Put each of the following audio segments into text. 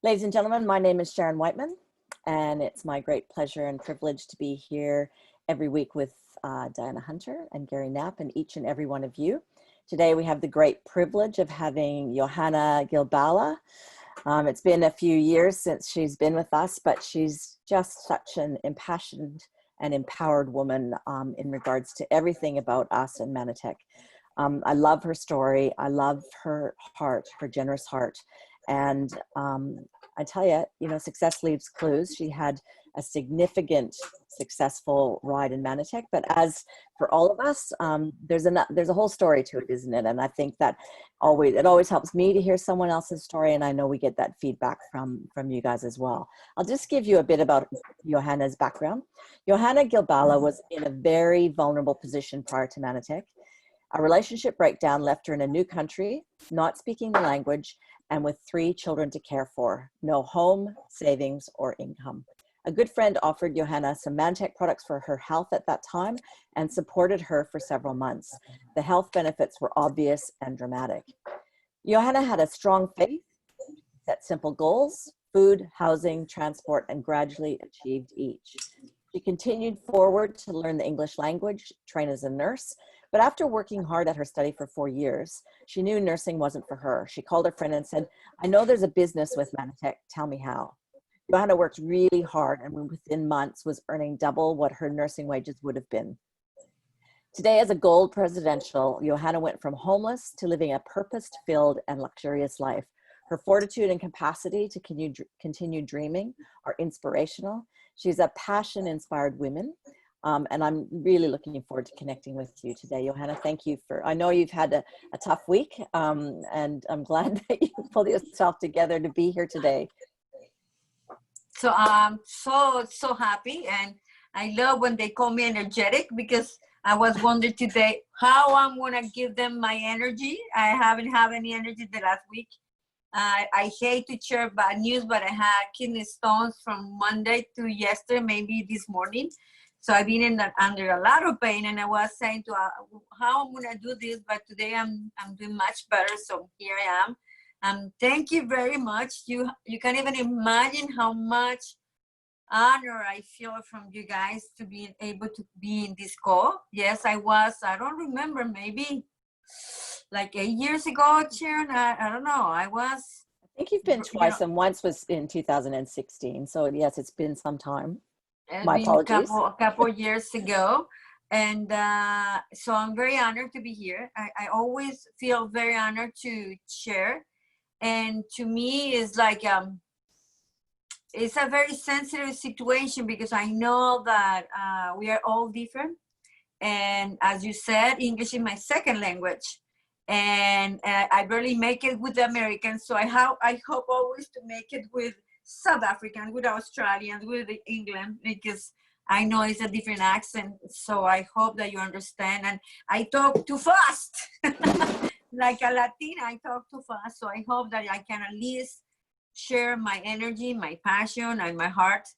Ladies and gentlemen, my name is Sharon Whiteman, and it's my great pleasure and privilege to be here every week with Diana Hunter and Gary Knapp and each and every one of you. Today we have the great privilege of having Johanna Gil-Bala. It's been a few years since she's been with us, but she's just such an impassioned and empowered woman in regards to everything about us and Manatech. I love her story. I love her heart, her generous heart. And I tell you, success leaves clues. She had a significant, successful ride in Manatech, but as for all of us, there's a whole story to it, isn't it? And I think that it always helps me to hear someone else's story, and I know we get that feedback from you guys as well. I'll just give you a bit about Johanna's background. Johanna Gil-Bala was in a very vulnerable position prior to Manatech. A relationship breakdown left her in a new country, not speaking the language, and with 3 children to care for, no home, savings, or income. A good friend offered Johanna some Manatech products for her health at that time and supported her for several months. The health benefits were obvious and dramatic. Johanna had a strong faith, set simple goals: food, housing, transport, and gradually achieved each. She continued forward to learn the English language, train as a nurse, but after working hard at her study for 4 years, she knew nursing wasn't for her. She called her friend and said, "I know there's a business with Manatech, tell me how." Johanna worked really hard and within months was earning double what her nursing wages would have been. Today, as a gold presidential, Johanna went from homeless to living a purpose-filled and luxurious life. Her fortitude and capacity to continue dreaming are inspirational. She's a passion-inspired woman. And I'm really looking forward to connecting with you today. Johanna, thank you I know you've had a tough week, and I'm glad that you pulled yourself together to be here today. So I'm so happy, and I love when they call me energetic, because I was wondering today how I'm gonna give them my energy. I haven't had any energy the last week. I hate to share bad news, but I had kidney stones from Monday to yesterday, maybe this morning. So I've been under a lot of pain, and I was saying to how I'm gonna do this, but today I'm doing much better. So here I am. Thank you very much. You can't even imagine how much honor I feel from you guys to be able to be in this call. Yes, I don't remember, maybe like 8 years ago, Sharon. I don't know. I think you've been twice, and once was in 2016. So yes, it's been some time. My apologies. A couple years ago. And so I'm very honored to be here. I always feel very honored to share. And to me, it's like, it's a very sensitive situation, because I know that we are all different. And as you said, English is my second language. And I barely make it with the Americans. So I hope always to make it with South Africans, with Australians, with England, because I know it's a different accent. So I hope that you understand. And I talk too fast. Like a Latina, I talk too fast. So I hope that I can at least share my energy, my passion, and my heart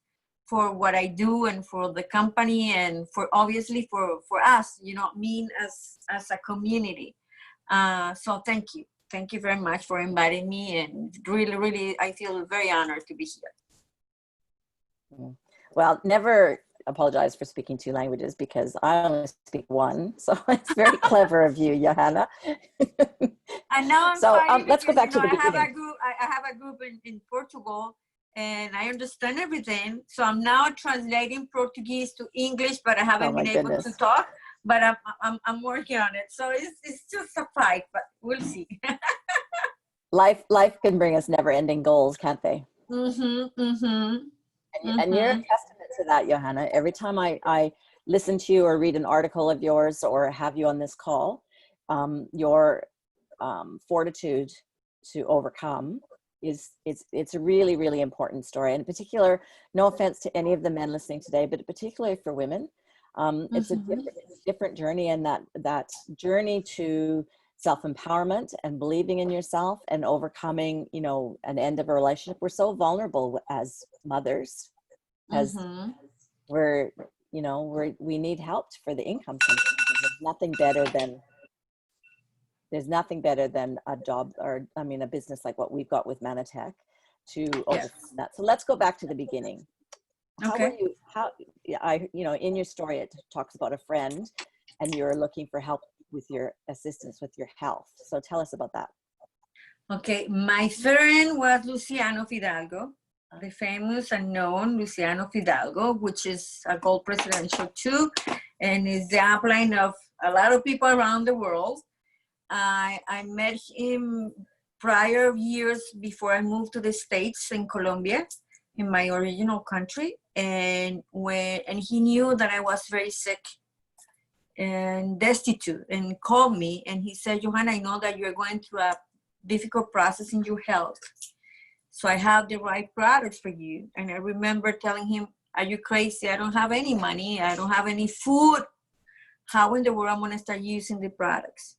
for what I do, and for the company, and for obviously for us, me as a community. So thank you. Thank you very much for inviting me, and really, I feel very honored to be here. Well, never apologize for speaking 2 languages, because I only speak 1. So it's very clever of you, Johanna. And now let's go back to the beginning. I have a group in Portugal, and I understand everything. So I'm now translating Portuguese to English, but I haven't been able to talk. But I'm working on it. So it's just a fight, but we'll see. Life can bring us never-ending goals, can't they? Mm-hmm, mm-hmm. And you're a testament to that, Johanna. Every time I listen to you or read an article of yours or have you on this call, your fortitude to overcome it's a really, really important story. And in particular, no offense to any of the men listening today, but particularly for women, it's a different journey, and that journey to self-empowerment and believing in yourself and overcoming, an end of a relationship. We're so vulnerable as mothers, as we need help for the income. There's nothing better than a job, or a business like what we've got with Manatech, to Yes. overcome that. So let's go back to the beginning. How were Okay. you, in your story, it talks about a friend and you're looking for help with your assistance with your health. So tell us about that. Okay, my friend was Luciano Fidalgo, the famous and known Luciano Fidalgo, which is a gold presidential too, and is the upline of a lot of people around the world. I met him prior years before I moved to the States in Colombia, in my original country, and he knew that I was very sick and destitute, and called me and he said, Johanna, I know that you're going through a difficult process in your health, so I have the right products for you. And I remember telling him, are you crazy? I don't have any money, I don't have any food. How in the world I'm going to start using the products?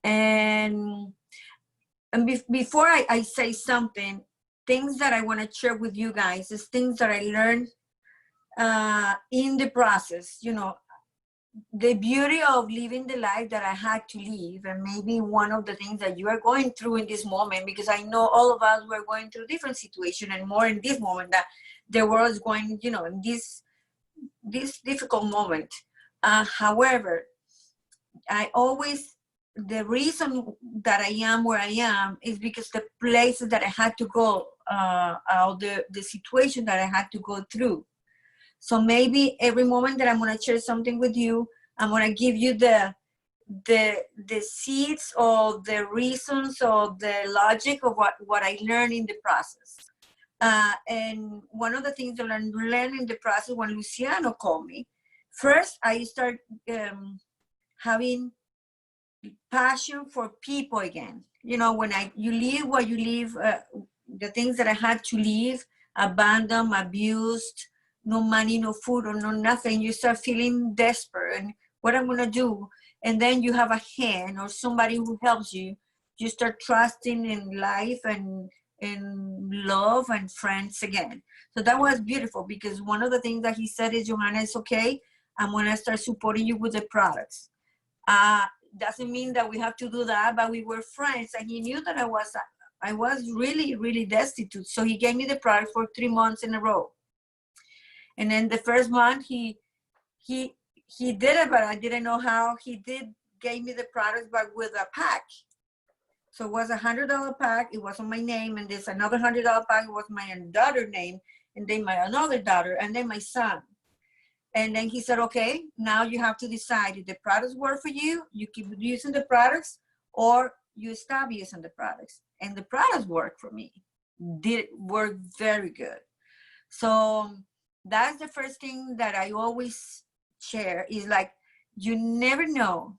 And before I say something, things that I want to share with you guys is things that I learned in the process. You know, the beauty of living the life that I had to live, and maybe one of the things that you are going through in this moment, because I know all of us were going through different situations, and more in this moment that the world is going, you know, in this difficult moment. However, the reason that I am where I am is because the places that I had to go, the situation that I had to go through. So maybe every moment that I'm going to share something with you, I'm going to give you the seeds or the reasons or the logic of what I learned in the process. And one of the things that I learned in the process when Luciano called me, first I started having passion for people again. You know, when you leave what you leave, the things that I had to leave, abandoned, abused, no money, no food, or no nothing, you start feeling desperate and what I'm gonna do. And then you have a hand or somebody who helps you. You start trusting in life and in love and friends again. So that was beautiful, because one of the things that he said is, Johanna, it's okay, I'm gonna start supporting you with the products. Doesn't mean that we have to do that, but we were friends, and he knew that I was really, really destitute. So he gave me the product for 3 months in a row. And then the first month he did it, but I didn't know how. He gave me the products, but with a pack. So it was $100 pack. It was on my name, and there's another $100 pack. It was my daughter's name, and then my another daughter, and then my son. And then he said, okay, now you have to decide if the products work for you, you keep using the products, or you stop using the products. And the products work for me. Did work very good. So that's the first thing that I always share is like, you never know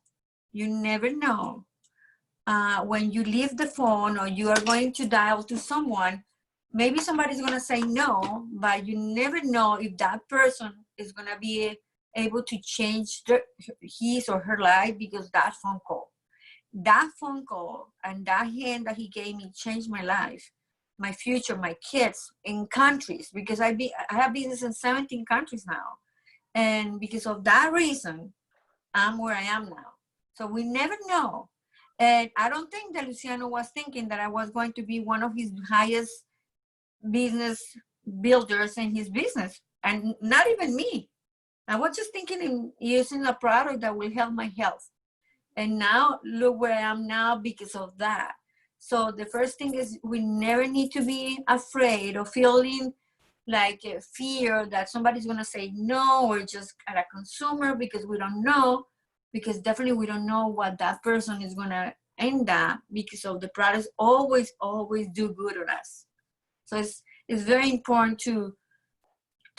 when you leave the phone or you are going to dial to someone, maybe somebody's going to say no, but you never know if that person is going to be able to change his or her life because that phone call and that hand that he gave me changed my life, my future, my kids, in countries, because I have business in 17 countries now. And because of that reason, I'm where I am now. So we never know. And I don't think that Luciano was thinking that I was going to be one of his highest business builders in his business, and not even me. I was just thinking in using a product that will help my health. And now look where I am now because of that. So the first thing is, we never need to be afraid or feeling like fear that somebody's going to say no, or just at a consumer, because we don't know, because definitely we don't know what that person is going to end up, because of the products always do good on us. So it's very important to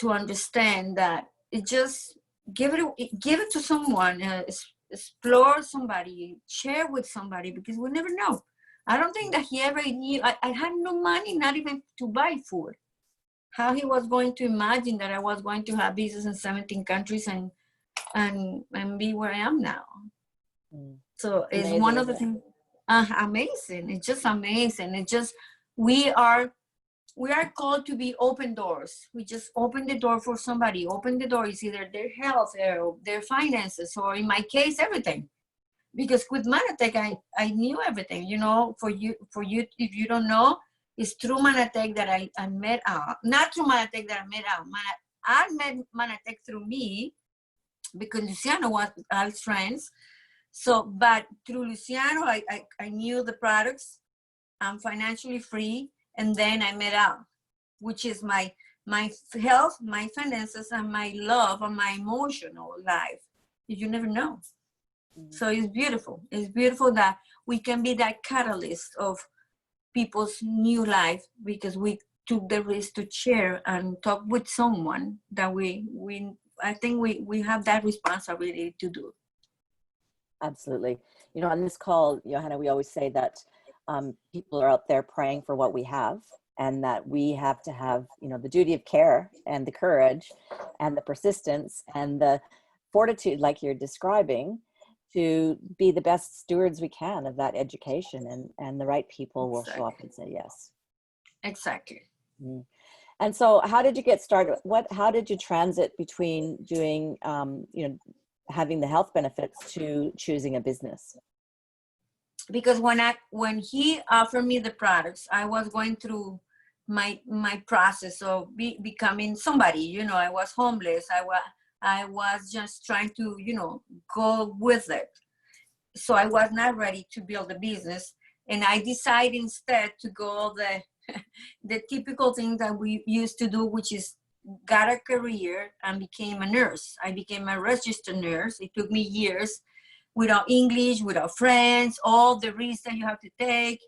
understand that it just give it to someone, explore somebody, share with somebody, because we never know. I don't think that he ever knew. I had no money, not even to buy food. How he was going to imagine that I was going to have business in 17 countries and be where I am now. So it's amazing, one of the things. Amazing. It's just amazing. It's just we are called to be open doors. We just open the door for somebody. Open the door is either their health or their finances, or in my case, everything. Because with Manatech, I knew everything. You know, for you, if you don't know, It's through Manatec that I met Al. Not through Manatec that I met Al. Al met Manatec through me because Luciano was Al's friends. So, but through Luciano, I knew the products. I'm financially free. And then I met Al, which is my health, my finances, and my love, and my emotional life. You never know. So it's beautiful. It's beautiful that we can be that catalyst of people's new life because we took the risk to share and talk with someone that I think we have that responsibility to do. Absolutely. You know, on this call, Johanna, we always say that people are out there praying for what we have, and that we have to have, you know, the duty of care and the courage and the persistence and the fortitude, like you're describing, to be the best stewards we can of that education, and the right people will show up and say yes. Exactly. Mm. And so how did you get started? How did you transit between doing, you know, having the health benefits to choosing a business? Because when he offered me the products, I was going through my process of becoming somebody. You know, I was homeless. I was just trying to, you know, go with it. So I was not ready to build a business. And I decided instead to go the typical thing that we used to do, which is got a career and became a nurse. I became a registered nurse. It took me years, without English, without friends, all the risks that you have to take.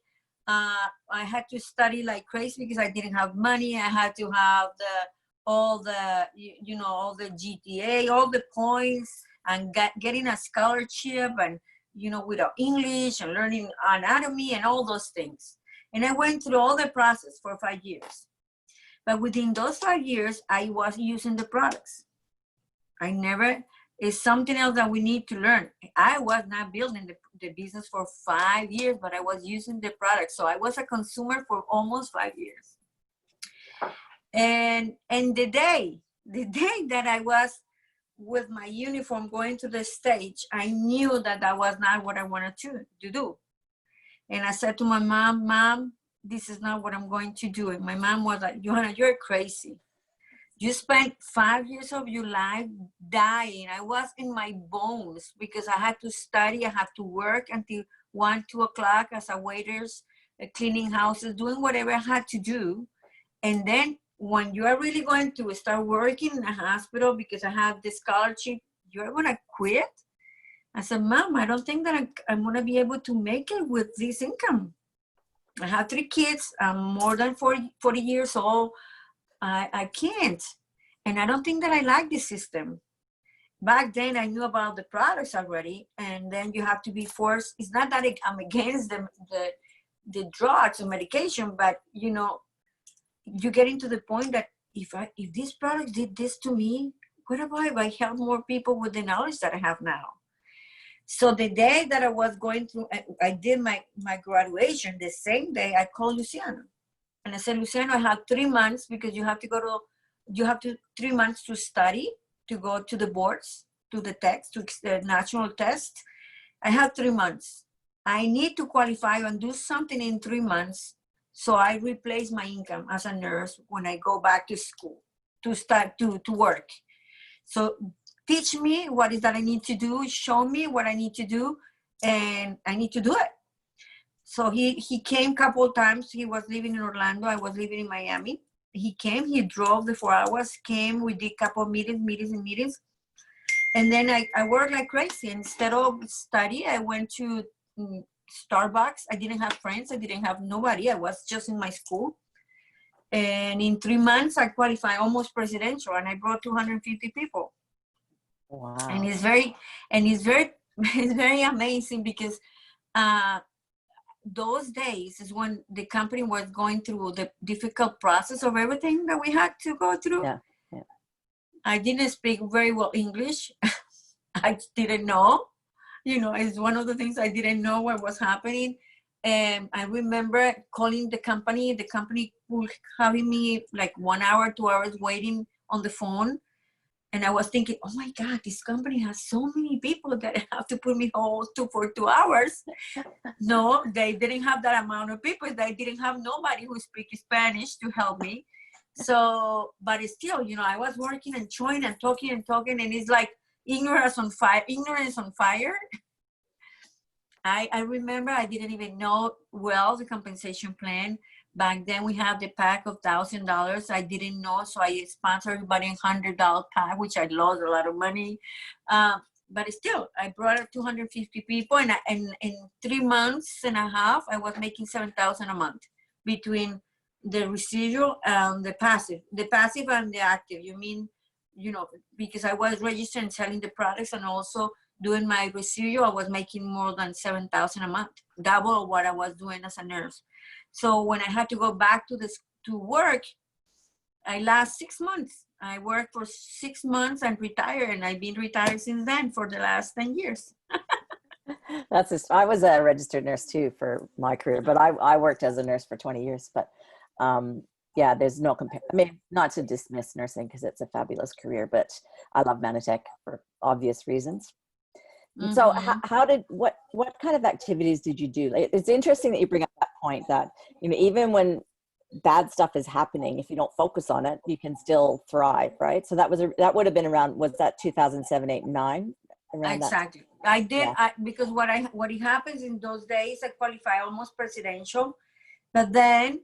I had to study like crazy because I didn't have money. I had to have all the GTA, all the points, and getting a scholarship, and, you know, without English, and learning anatomy and all those things. And I went through all the process for 5 years. But within those 5 years, I was using the products. It's something else that we need to learn. I was not building the business for 5 years, but I was using the product. So I was a consumer for almost 5 years. And the day that I was with my uniform going to the stage, I knew that was not what I wanted to do. And I said to my Mom, this is not what I'm going to do. And my mom was like, Johanna, you're crazy. You spent 5 years of your life dying. I was in my bones because I had to study. I had to work until 1, 2 o'clock as a waiters, cleaning houses, doing whatever I had to do. And then when you are really going to start working in a hospital because I have this scholarship, you're going to quit? I said, Mom, I don't think that I'm going to be able to make it with this income. I have 3 kids. I'm more than 40 years old. I can't. And I don't think that I like this system. Back then, I knew about the products already. And then you have to be forced. It's not that I'm against the drugs or medication, but, you know, you get into the point that if this product did this to me, what about if I help more people with the knowledge that I have now? So the day that I was going through, I did my graduation, the same day I called Luciano. And I said, Luciano, I have 3 months because you have 3 months to study, to go to the boards, to the test, to the national test. I have 3 months. I need to qualify and do something in 3 months. So I replace my income as a nurse when I go back to school to start to work. So teach me what is that I need to do, show me what I need to do, and I need to do it. So he came a couple of times. He was living in Orlando. I was living in Miami. He came, he drove the 4 hours, came, we did a couple of meetings. And then I worked like crazy. Instead of study, I went to Starbucks. I didn't have friends. I didn't have nobody. I was just in my school. And in 3 months, I qualified almost presidential, and I brought 250 people. Wow. And it's very amazing because those days is when the company was going through the difficult process of everything that we had to go through. Yeah. I didn't speak very well English. I didn't know, you know, it's one of the things I didn't know what was happening. And I remember calling the company was having me like 1 hour, 2 hours waiting on the phone. And I was thinking, oh my God, this company has so many people that I have to put me home for 2 hours. No, they didn't have that amount of people. They didn't have nobody who speaks Spanish to help me. So, but it's still, I was working and trying and talking, and it's like ignorance on fire. I remember I didn't even know well the compensation plan. Back then we have the pack of $1,000. I didn't know, so I sponsored everybody a $100 pack, which I lost a lot of money. But still, I brought up 250 people, and in 3 months and a half, I was making $7,000 a month between the residual and the passive and the active. You mean, because I was registered and selling the products and also doing my residual, I was making more than $7,000 a month, double what I was doing as a nurse. So when I had to go back to work, I last 6 months. I worked for 6 months and retired, and I've been retired since then for the last 10 years. I was a registered nurse too for my career, but I worked as a nurse for 20 years. But yeah, there's no I mean, not to dismiss nursing because it's a fabulous career, but I love Manitech for obvious reasons. Mm-hmm. So what kind of activities did you do? It's interesting that you bring up that point that, even when bad stuff is happening, if you don't focus on it, you can still thrive, right? So that would have been around, was that 2007, 8, 9? Exactly. I did, yeah. Because what happens in those days, I qualify almost presidential, but then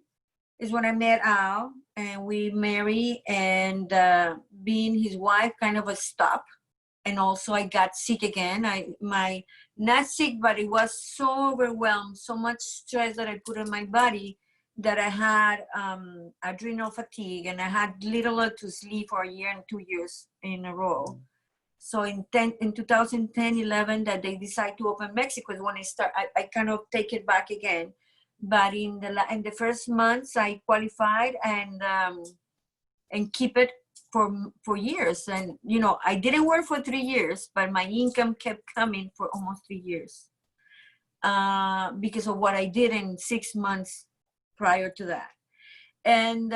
is when I met Al and we married, and being his wife kind of a stop. And also I got sick again. Not sick, but it was so overwhelmed, so much stress that I put on my body that I had adrenal fatigue, and I had little to sleep for a year and 2 years in a row. So in 2010, 11, that they decide to open Mexico is when I kind of take it back again. But in the first months, I qualified and keep it for years. And I didn't work for 3 years, but my income kept coming for almost 3 years because of what I did in 6 months prior to that. And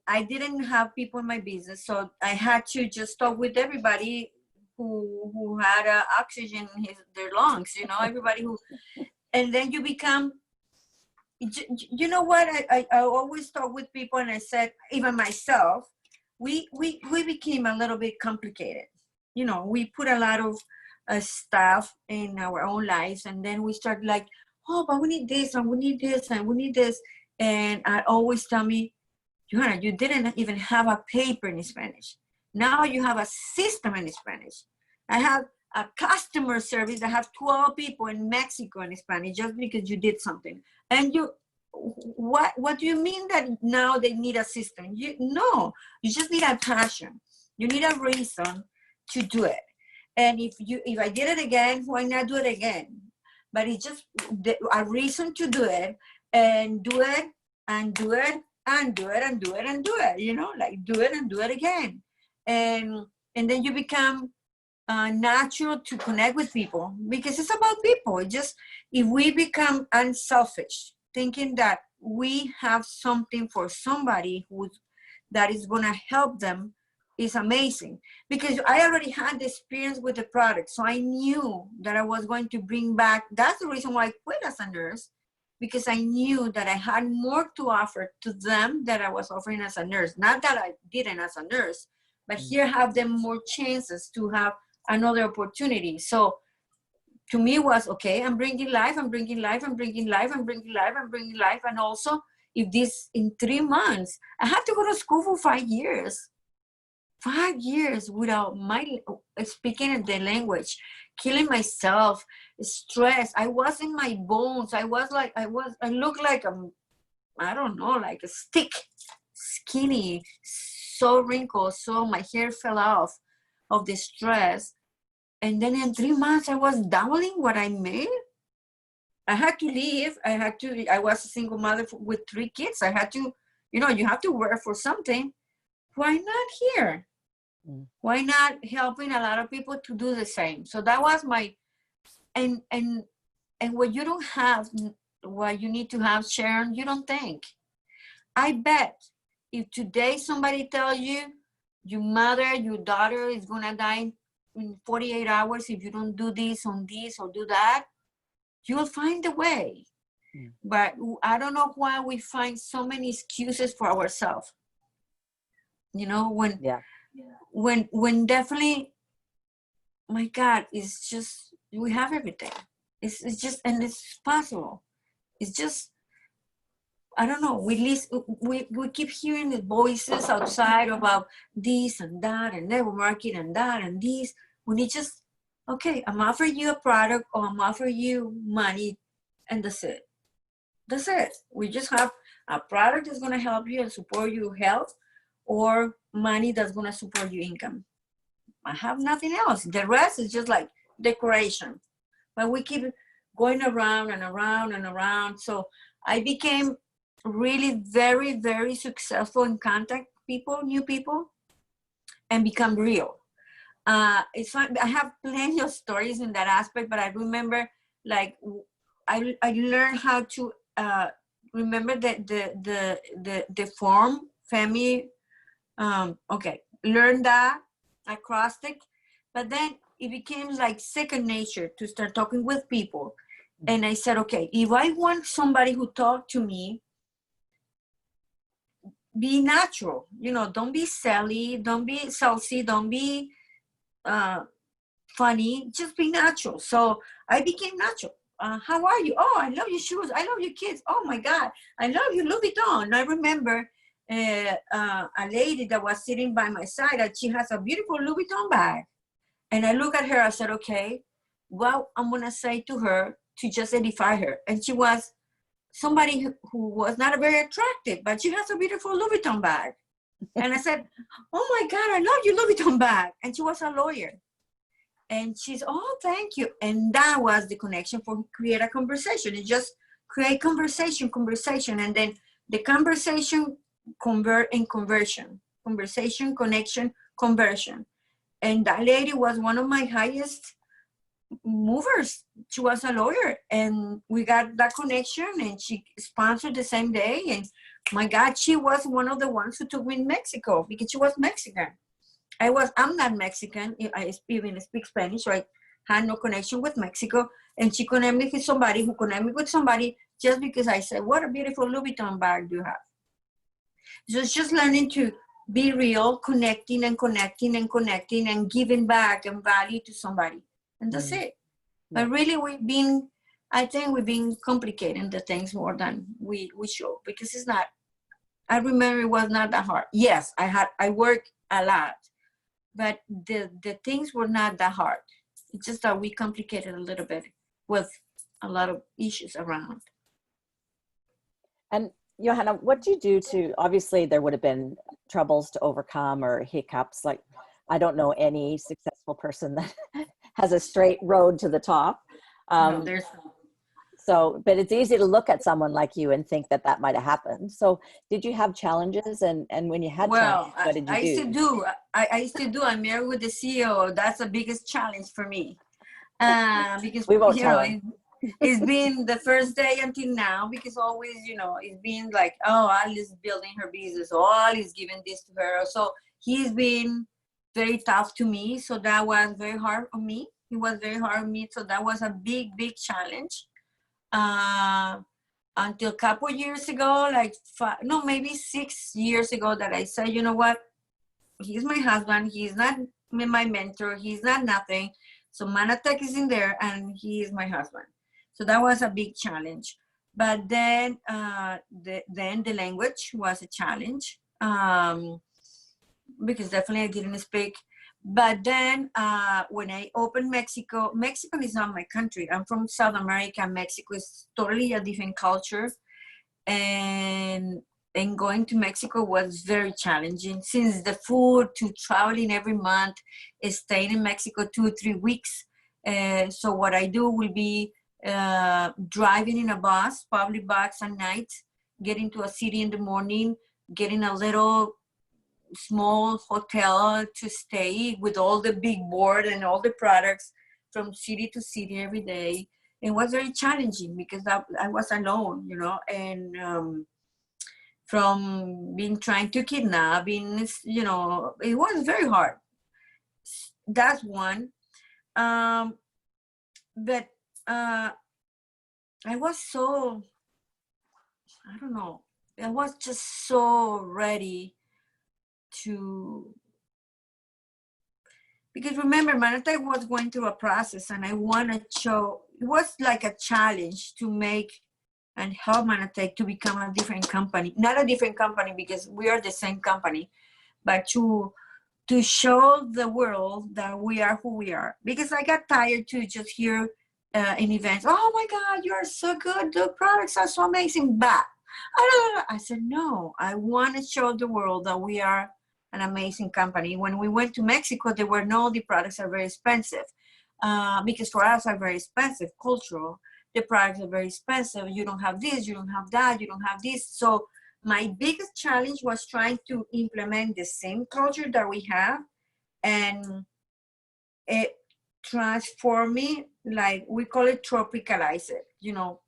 I didn't have people in my business, so I had to just talk with everybody who had oxygen in their lungs, everybody who, and then you become, what I always talk with people, and I said, even myself, we became a little bit complicated. We put a lot of stuff in our own lives, and then we start like, oh, but we need this, and we need this, and we need this. And I always tell me, Johanna, you didn't even have a paper in Spanish. Now you have a system in Spanish. I have a customer service that have 12 people in Mexico in Spanish just because you did something. And what do you mean that now they need a system? No, you just need a passion. You need a reason to do it. And if I did it again, why not do it again? But it's just a reason to do it, and do it and do it and do it and do it and do it, like do it and do it again. And then you become natural to connect with people, because it's about people. If we become unselfish, thinking that we have something for somebody that is going to help them, is amazing. Because I already had the experience with the product, so I knew that I was going to bring back. That's the reason why I quit as a nurse, because I knew that I had more to offer to them than I was offering as a nurse. Not that I didn't as a nurse, but here have them more chances to have another opportunity. So to me was, okay, I'm bringing life, I'm bringing life, I'm bringing life, I'm bringing life, I'm bringing life. And also, if this in 3 months, I had to go to school for 5 years. 5 years without speaking the language, killing myself, stress. I was in my bones. I looked like I don't know, like a stick, skinny, so wrinkled, so my hair fell off of the stress. And then in 3 months, I was doubling what I made. I had to leave. I was a single mother with 3 kids. I had to, you have to work for something. Why not here? Why not helping a lot of people to do the same? So that was my, and what you don't have, what you need to have, Sharon, you don't think. I bet if today somebody tell you your mother, your daughter is gonna die in 48 hours if you don't do this on this or do that. You'll find a way. But I don't know why we find so many excuses for ourselves. You know, when definitely, my God, it's just, we have everything. It's just, and it's possible. It's just, I don't know. We keep hearing the voices outside about this and that and network marketing and that and this. When it just, okay, I'm offering you a product or I'm offering you money, and that's it. That's it. We just have a product that's going to help you and support your health, or money that's going to support your income. I have nothing else. The rest is just like decoration. But we keep going around and around and around. So I became really very, very successful in contact people, new people, and become real. It's fun. I have plenty of stories in that aspect, but I remember, like, I learned how to remember the form family. Okay, learn that acrostic, but then it became like second nature to start talking with people. And I said, okay, if I want somebody who talk to me, be natural, you know, don't be silly, don't be salty, don't be funny, just be natural. So I became natural. How are you? Oh, I love your shoes. I love your kids. Oh my God, I love your Louis Vuitton. And I remember a lady that was sitting by my side, and she has a beautiful Louis Vuitton bag. And I look at her, I said, okay, well, I'm gonna say to her to just edify her. And she was somebody who was not very attractive, but she has a beautiful Louis Vuitton bag. And I said, oh my God, I love your Louis Vuitton bag. And she was a lawyer. And she's, oh, thank you. And that was the connection for create a conversation. It just create conversation. And then the conversation convert in conversion. Conversation, connection, conversion. And that lady was one of my highest movers. She was a lawyer, and we got that connection, and she sponsored the same day. And my God, she was one of the ones who took me in Mexico because she was Mexican. I'm not Mexican. I even speak Spanish, so I had no connection with Mexico. And she connected me with somebody who connected me with somebody just because I said, what a beautiful Louis Vuitton bag do you have? So it's just learning to be real, connecting and connecting and connecting and giving back and value to somebody. And that's it. But really I think we've been complicating the things more than we should, because it's not, I remember it was not that hard. Yes, I worked a lot, but the things were not that hard. It's just that we complicated a little bit with a lot of issues around. And Johanna, what do you do to, obviously there would have been troubles to overcome or hiccups. Like, I don't know any successful person that has a straight road to the top. No, there's no. So, but it's easy to look at someone like you and think that might have happened. So did you have challenges? And when you had challenges, what did you do? I used to do. I'm married with the CEO. That's the biggest challenge for me. Because, we won't you tell know, him. it's been the first day until now, because always, you know, it's been like, oh, Ali's building her business, oh, Ali's giving this to her. So he's been very tough to me. So that was very hard on me. It was very hard on me. So that was a big, big challenge. Until a couple years ago, like maybe 6 years ago, that I said, you know what? He's my husband. He's not my mentor. He's not nothing. So Manatech is in there, and he is my husband. So that was a big challenge. But then, the language was a challenge, because definitely I didn't speak. But then when I opened Mexico is not my country. I'm from South America. Mexico is totally a different culture. And going to Mexico was very challenging, since the food, to traveling every month, staying in Mexico 2 or 3 weeks. So what I do will be driving in a bus, public bus at night, getting to a city in the morning, getting a little small hotel to stay with all the big board and all the products from city to city every day. It was very challenging because I was alone, you know. And from being trying to kidnap, you know, it was very hard. That's one. But I was so, I don't know, I was just so ready to, because remember, Manatee was going through a process, and I want to show, it was like a challenge to make and help Manatee to become a different company. Not a different company because we are the same company, but to show the world that we are who we are. Because I got tired to just hear in events, oh my God, you are so good, the products are so amazing, but I said, no, I want to show the world that we are an amazing company. When we went to Mexico, there were no, the products are very expensive, because for us are very expensive, cultural. The products are very expensive. You don't have this, you don't have that, you don't have this. So my biggest challenge was trying to implement the same culture that we have, and it transform me, like we call it tropicalize it, you know,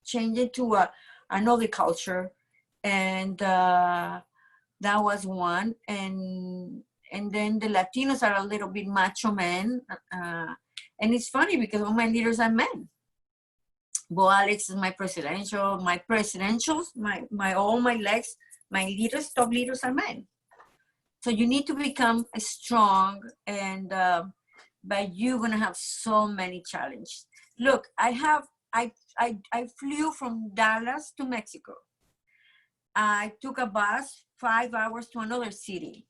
change it to another culture. And that was one. And then the Latinos are a little bit macho men. And it's funny because all my leaders are men. Bo Alex is my presidentials, my all my legs, my leaders, top leaders are men. So you need to become strong, and but you're gonna have so many challenges. Look, I flew from Dallas to Mexico. I took a bus 5 hours to another city.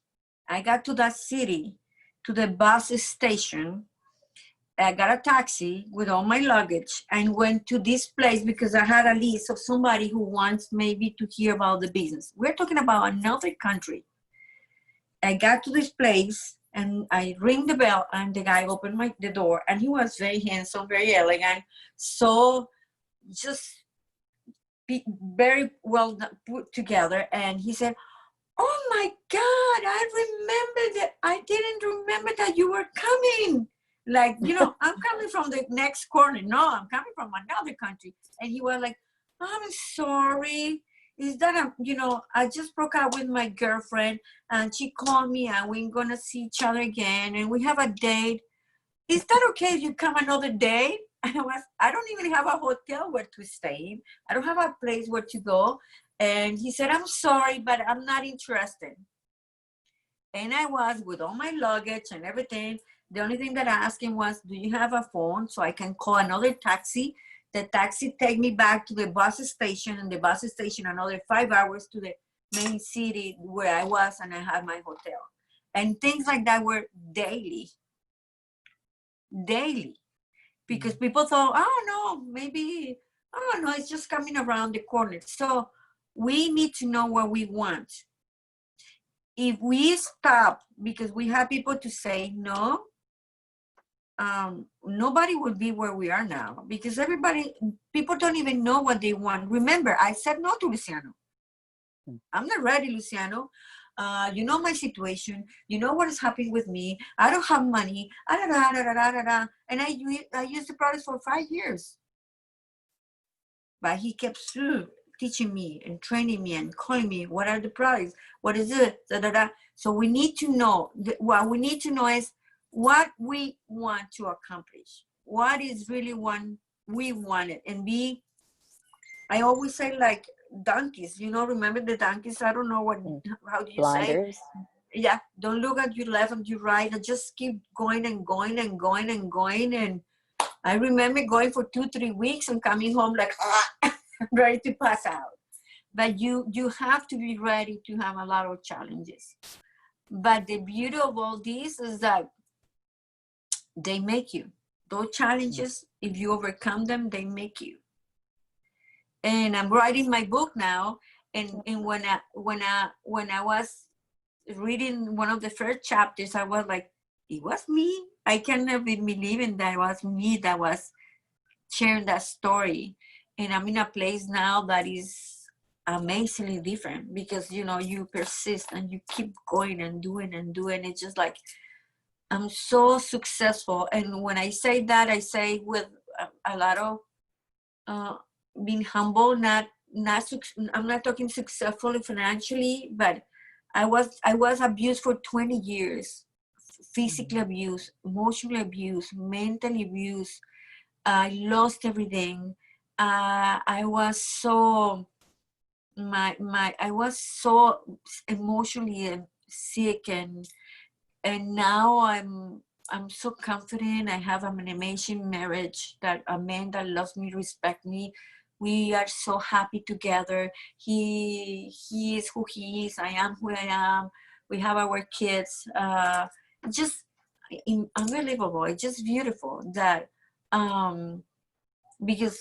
I got to that city, to the bus station. I got a taxi with all my luggage and went to this place because I had a list of somebody who wants maybe to hear about the business. We're talking about another country. I got to this place and I ring the bell, and the guy opened the door, and he was very handsome, very elegant, so just very well put together. And he said, oh my God, I didn't remember that you were coming. Like, you know, I'm coming from the next corner. No, I'm coming from another country. And he was like, I'm sorry. Is that you know, I just broke up with my girlfriend, and she called me, and we're gonna see each other again, and we have a date. Is that okay if you come another day? I don't even have a hotel where to stay. I don't have a place where to go. And he said, I'm sorry, but I'm not interested. And I was with all my luggage and everything. The only thing that I asked him was, do you have a phone so I can call another taxi? The taxi take me back to the bus station, and the bus station another 5 hours to the main city where I was, and I had my hotel. And things like that were daily. Because people thought, oh no, maybe, oh no, it's just coming around the corner. So we need to know what we want. If we stop because we have people to say no, nobody will be where we are now, because people don't even know what they want. Remember, I said no to Luciano. I'm not ready, Luciano. You know my situation. You know what is happening with me. I don't have money. And I used the products for 5 years. But he kept teaching me and training me and calling me, what are the products? What is it? So we need to know. What we need to know is what we want to accomplish. What is really one we wanted. And I always say, like, donkeys, you know, remember the donkeys? I don't know how do you Blinders. say? Yeah, don't look at your left and your right, and just keep going and going and going and going. And I remember going for 2-3 weeks and coming home like, ready to pass out. But you have to be ready to have a lot of challenges. But the beauty of all this is that they make you. Those challenges, if you overcome them, they make you. And I'm writing my book now. And when I was reading one of the first chapters, I was like, it was me. I cannot be believing that it was me that was sharing that story. And I'm in a place now that is amazingly different, because, you know, you persist and you keep going and doing and doing. It's just like, I'm so successful. And when I say that, I say with a lot of being humble, not I'm not talking successfully financially, but I was abused for 20 years, physically abused, emotionally abused, mentally abused. I lost everything. I was so I was so emotionally sick, and now I'm so confident. I have an amazing marriage, that a man that loves me, respect me. We are so happy together. He is who he is. I am who I am. We have our kids. Just unbelievable. It's just beautiful that um, because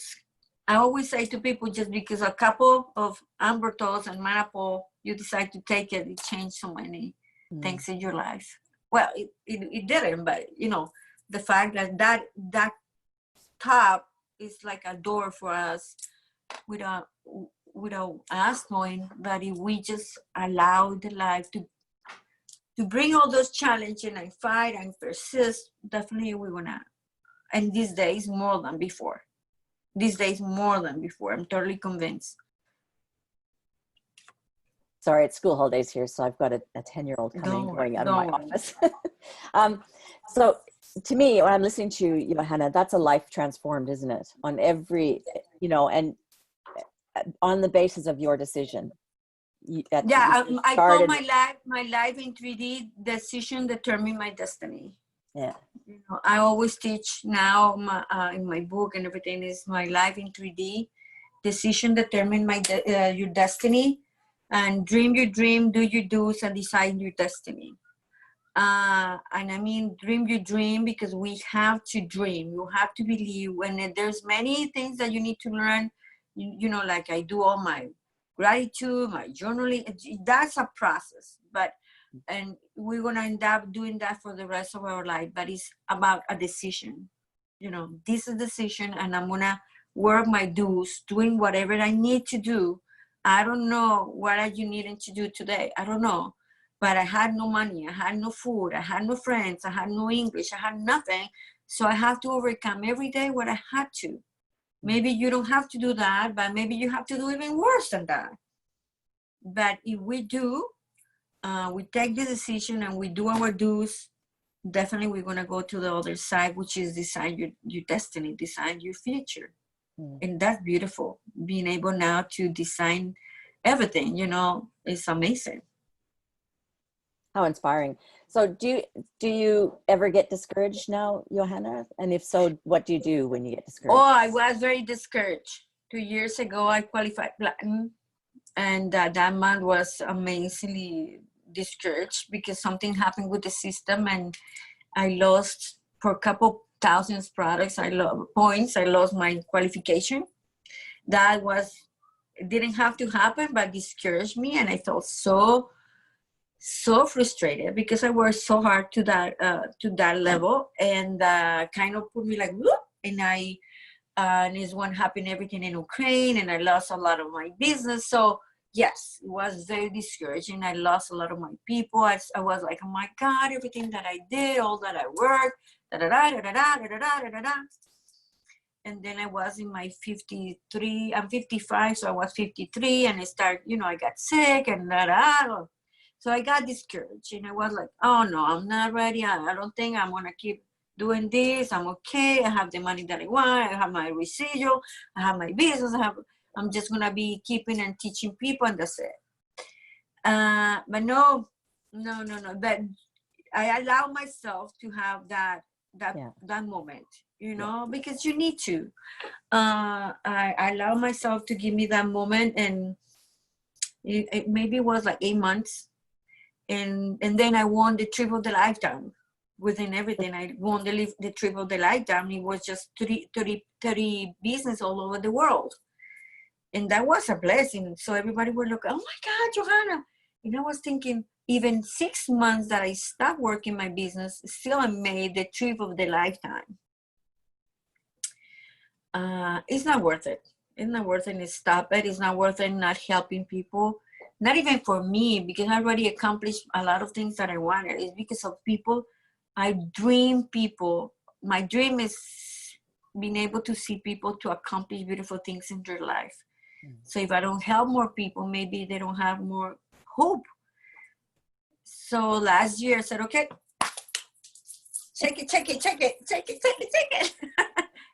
I always say to people, just because a couple of Ambertos and Manapol you decide to take it, it changed so many things in your life. Well, it didn't, but you know, the fact that that top is like a door for us, without without us knowing that if we just allow the life to bring all those challenges and fight and persist, definitely we're gonna. And these days more than before. These days more than before. I'm totally convinced. Sorry, it's school holidays here, so I've got a 10-year-old coming going out of my office. So to me, when I'm listening to you, Johanna, that's a life transformed, isn't it? On every, you know, and on the basis of your decision. I call my life in 3D. Decision determine my destiny. Yeah. You know, I always teach now in my book and everything is my life in 3D. Decision determine your destiny, and dream your dream, do your do's, and decide your destiny. And I mean, dream your dream, because we have to dream. You have to believe. When there's many things that you need to learn, you know, like I do all my gratitude, my journaling. That's a process, and we're gonna end up doing that for the rest of our life. But it's about a decision. You know, this is a decision, and I'm gonna work my dues, doing whatever I need to do. I don't know what are you needing to do today. I don't know, but I had no money, I had no food, I had no friends, I had no English, I had nothing. So I have to overcome every day what I had to. Maybe you don't have to do that, but maybe you have to do even worse than that. But if we do, we take the decision and we do our dues, definitely we're going to go to the other side, which is decide your destiny, decide your future. And that's beautiful. Being able now to design everything, you know, is amazing. How inspiring. So do you ever get discouraged now, Johanna? And if so, what do you do when you get discouraged? Oh, I was very discouraged. 2 years ago, I qualified platinum, and that month was amazingly discouraged because something happened with the system, and I lost for a couple thousands products. I lost points. I lost my qualification. That it didn't have to happen, but discouraged me, and I felt so frustrated because I worked so hard to that level, and kind of put me like, whoop, and this one happened everything in Ukraine, and I lost a lot of my business. So yes, it was very discouraging. I lost a lot of my people. I was like, oh my God, everything that I did, all that I worked, da da da da da da da da da da. And then I was in my 53. I'm 55, so I was 53, and I got sick and da da. So I got discouraged, and I was like, oh no, I'm not ready. I don't think I'm gonna keep doing this. I'm okay. I have the money that I want. I have my residual. I have my business. I'm just gonna be keeping and teaching people, and that's it. But no. But I allow myself to have that moment, you know, because you need to. I allow myself to give me that moment, and it maybe was like 8 months. And then I won the trip of the lifetime. Within everything, I won the trip of the lifetime. It was just 30 business all over the world. And that was a blessing. So everybody would look, oh my God, Johanna. And I was thinking, even 6 months that I stopped working my business, still I made the trip of the lifetime. It's not worth it. It's not worth it to stop it. It's not worth it not helping people. Not even for me, because I already accomplished a lot of things that I wanted. It's because of people. I dream people. My dream is being able to see people to accomplish beautiful things in their life. So if I don't help more people, maybe they don't have more hope. So last year I said, okay, check it.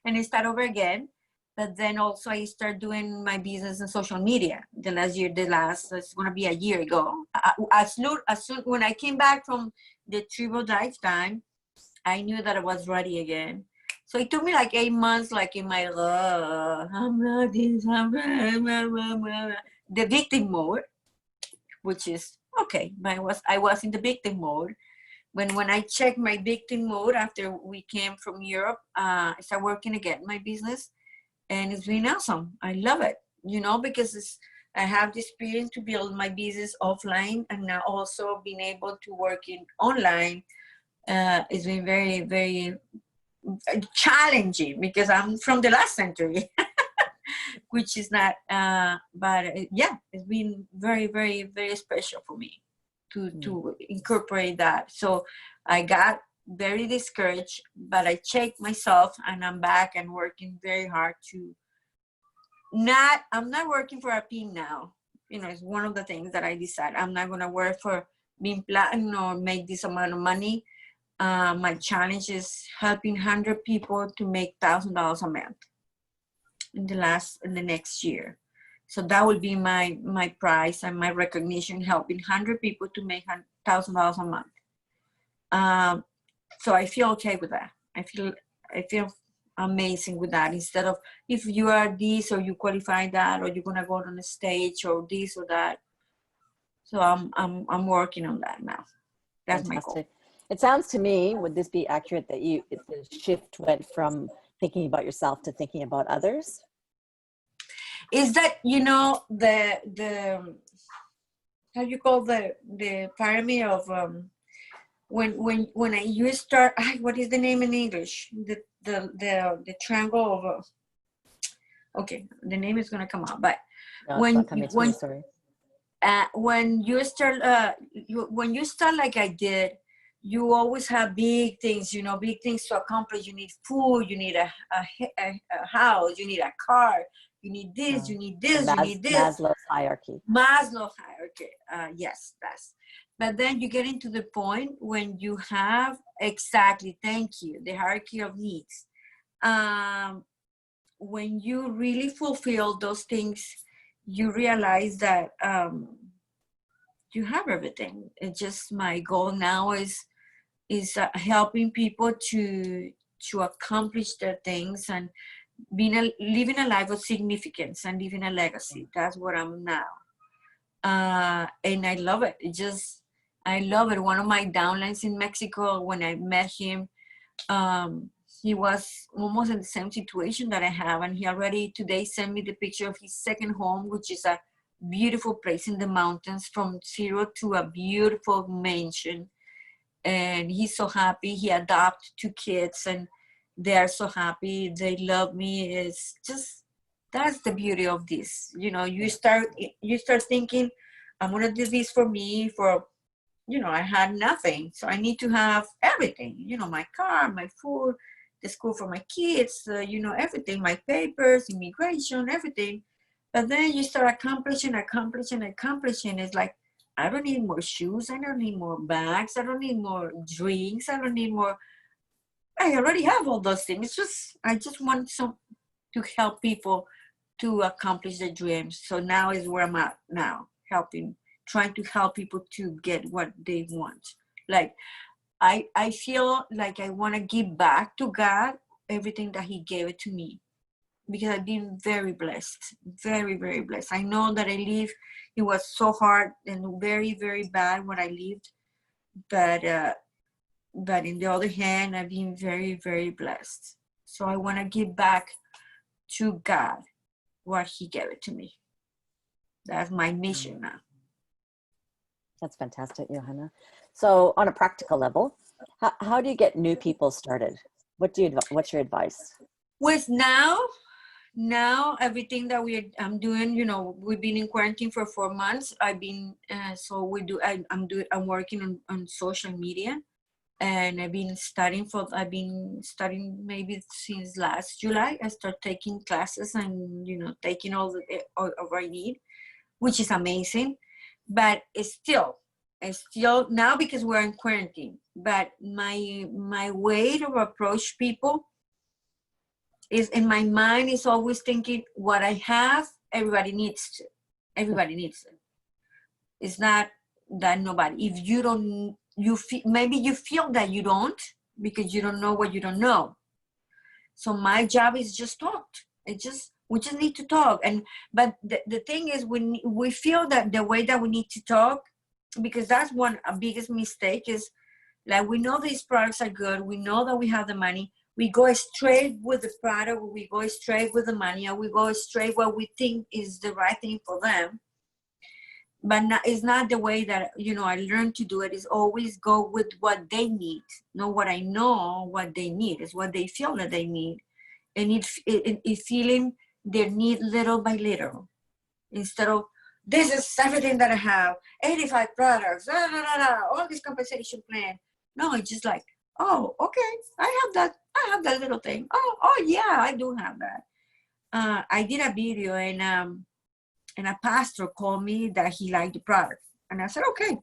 And I start over again. But then also I start doing my business in social media. It's gonna be a year ago. As soon when I came back from the triple lifetime, I knew that I was ready again. So it took me like 8 months, like in my I'm not this, the victim mode, which is okay. But I was in the victim mode. When I checked my victim mode after we came from Europe, I started working again my business, and it's been awesome. I love it, because I have the experience to build my business offline, and now also being able to work in online. It's been very, very challenging because I'm from the last century, which is not, yeah, it's been very, very, very special for me to incorporate that. So I got very discouraged, but I checked myself and I'm back and working very hard I'm not working for a pin now. It's one of the things that I decided. I'm not going to work for being platinum or make this amount of money. My challenge is helping 100 people to make $1,000 a month in the next year. So that will be my prize and my recognition, helping 100 people to make $1,000 a month. So I feel okay with that. I feel amazing with that. Instead of if you are this or you qualify that or you're gonna go on the stage or this or that. So I'm working on that now. That's Fantastic. my goal. It sounds to me, would this be accurate that the shift went from thinking about yourself to thinking about others? Is that, the how you call the pyramid of when you start, what is the name in English? The triangle of okay, the name is gonna come out, but No, it's not coming to me, sorry. When you start like I did, you always have big things, big things to accomplish. You need food, you need a house, you need a car, you need this, you need this, you need this. Maslow's hierarchy. Yes, that's. But then you get into the point when you have exactly, thank you, the hierarchy of needs. When you really fulfill those things, you realize that you have everything. It's just my goal now is helping people to accomplish their things and living a life of significance and leaving a legacy. That's what I'm now. And I love it. I love it. One of my downlines in Mexico, when I met him, he was almost in the same situation that I have. And he already today sent me the picture of his second home, which is a beautiful place in the mountains, from zero to a beautiful mansion. And he's so happy. He adopted 2 kids and they're so happy. They love me. It's just, that's the beauty of this. You start thinking, I'm going to do this for me, I had nothing. So I need to have everything, my car, my food, the school for my kids, everything, my papers, immigration, everything. But then you start accomplishing. It's like, I don't need more shoes. I don't need more bags. I don't need more drinks. I don't need more. I already have all those things. I just want to help people to accomplish their dreams. So now is where I'm at now, trying to help people to get what they want. Like, I feel like I want to give back to God everything that He gave it to me, because I've been very blessed, very, very blessed. I know that it was so hard and very, very bad when I lived, but in the other hand, I've been very, very blessed. So I want to give back to God what He gave it to me. That's my mission now. That's fantastic, Johanna. So on a practical level, how do you get new people started? What's your advice? With now everything that I'm doing, we've been in quarantine for 4 months. I've been I'm working on social media. And I've been studying maybe since last July. I start taking classes and, taking all I need, which is amazing. But it's still now because we're in quarantine. But my way to approach people is, in my mind, is always thinking what I have, everybody needs to. Everybody needs it. It's not that nobody. If you don't, maybe you feel that you don't because you don't know what you don't know. So my job is just talk. We just need to talk. But the thing is, we feel that the way that we need to talk, because that's a biggest mistake is, like, we know these products are good. We know that we have the money. We go straight with the product. We go straight with the money, or we go straight what we think is the right thing for them. But it's not the way that, I learned to do it. Is always go with what they need, not what I know what they need. It's what they feel that they need. And it's feeling their need little by little. Instead of, this is everything that I have, 85 products, all this compensation plan. No, it's just like, oh, okay, I have that little thing. Oh yeah, I do have that. I did a video, and a pastor called me that he liked the product. And I said, okay.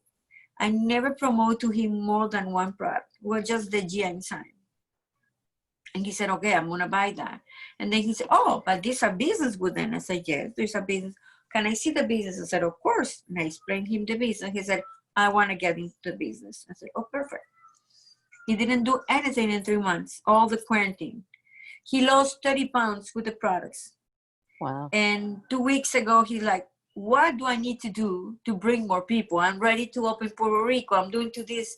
I never promote to him more than one product. Well, just the G enzyme. And he said, okay, I'm going to buy that. And then he said, oh, but there's a business with them. I said, yes, there's a business. Can I see the business? I said, of course. And I explained him the business. He said, I want to get into the business. I said, oh, perfect. He didn't do anything in 3 months, all the quarantine. He lost 30 pounds with the products. Wow. And 2 weeks ago, he's like, what do I need to do to bring more people? I'm ready to open Puerto Rico. I'm doing to this.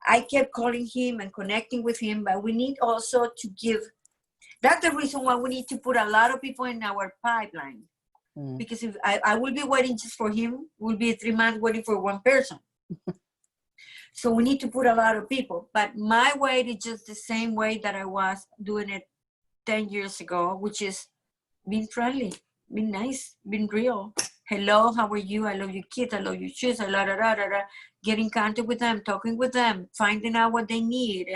I kept calling him and connecting with him, but we need also to give. That's the reason why we need to put a lot of people in our pipeline. Because if I will be waiting just for him, will be 3 months waiting for one person. So we need to put a lot of people. But my way is just the same way that I was doing it 10 years ago, which is being friendly, being nice, being real. Hello, how are you? I love your kids. I love your shoes. Get in contact with them, talking with them, finding out what they need.